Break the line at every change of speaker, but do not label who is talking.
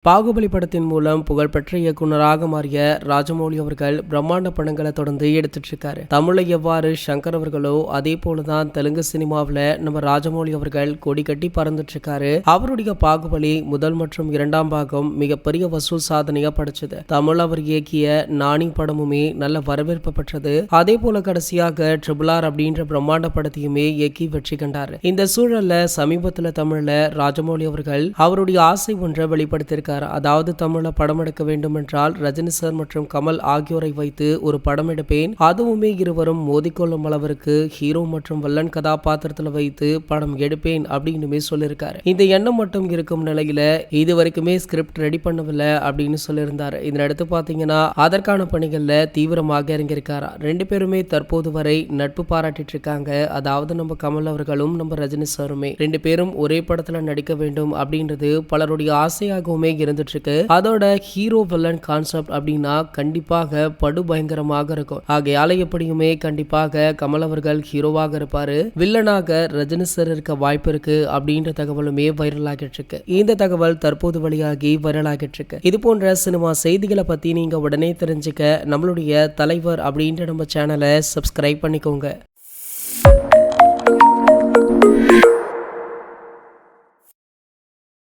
பாகுபலி படத்தின் மூலம் புகழ்பெற்ற இயக்குநராக மாறிய ராஜமௌலி அவர்கள் பிரம்மாண்ட படங்களை தொடர்ந்து எடுத்துட்டு இருக்காரு. தமிழை எவ்வாறு சங்கர் அவர்களோ அதே போலதான் தெலுங்கு சினிமாவில் நம்ம ராஜமௌலி அவர்கள் கொடி கட்டி பறந்துட்டு இருக்காரு. அவருடைய பாகுபலி முதல் மற்றும் இரண்டாம் பாகம் மிகப்பெரிய வசூல் சாதனையா படைச்சது. தமிழ் அவர் இயக்கிய நாணி படமுமே நல்ல வரவேற்பு பெற்றது. அதே போல கடைசியாக RRR அப்படின்ற பிரம்மாண்ட படத்தையுமே இயக்கி வெற்றி கண்டாரு. இந்த சூழல்ல சமீபத்துல தமிழ்ல ராஜமௌலி அவர்கள் அவருடைய ஆசை ஒன்றை வெளிப்படுத்தியிருக்காரு. அதாவது தமிழ படம் எடுக்க வேண்டும் என்றால் ரஜினி சார் மற்றும் கமல் ஆகியோரை வைத்து ஒரு படம் எடுப்பேன், அதுவுமே இருவரும் மோதிக்கொள்ளும் அளவிற்கு ஹீரோ மற்றும் வல்லன் கதாபாத்திரத்தில் வைத்து படம் எடுப்பேன் அப்படின்னு சொல்லியிருக்காரு. இந்த எண்ணம் மட்டும் இருக்கும் நிலையில இது வரைக்குமே ஸ்கிரிப்ட் ரெடி பண்ணவில்லை அப்படின்னு சொல்லியிருந்தாரு. இதனடுத்து பாத்தீங்கன்னா அதற்கான பணிகள்ல தீவிரமாக இறங்கியிருக்காரா. ரெண்டு பேருமே தற்போது வரை நட்பு பாராட்டிட்டு இருக்காங்க. அதாவது நம்ம கமல் அவர்களும் நம்ம ரஜினி சாருமே ரெண்டு பேரும் ஒரே படத்துல நடிக்க வேண்டும் அப்படின்றது பலருடைய ஆசையாகவுமே இருந்துட்டு இருக்கு. அதோட ஹீரோ வில்லன் கான்செப்ட் அப்படின்னா கண்டிப்பாக படு பயங்கரமாக இருக்கும். ஆகையால எப்படியுமே கண்டிப்பாக கமல் அவர்கள் ஹீரோவாக இருப்பாரு, வில்லனாக ரஜினி சார் இருக்க வாய்ப்பு இருக்கு அப்படின்ற தகவலுமே வைரல் ஆகிட்டு இருக்கு. இந்த தகவல் தற்போது வெளியாகி வைரல் ஆகிட்டு இருக்கு. இது போன்ற சினிமா செய்திகளை பத்தி நீங்க உடனே தெரிஞ்சுக்க நம்மளுடைய தலைவர் அப்படின்ற நம்ம சேனலை சப்ஸ்கிரைப் பண்ணிக்கோங்க.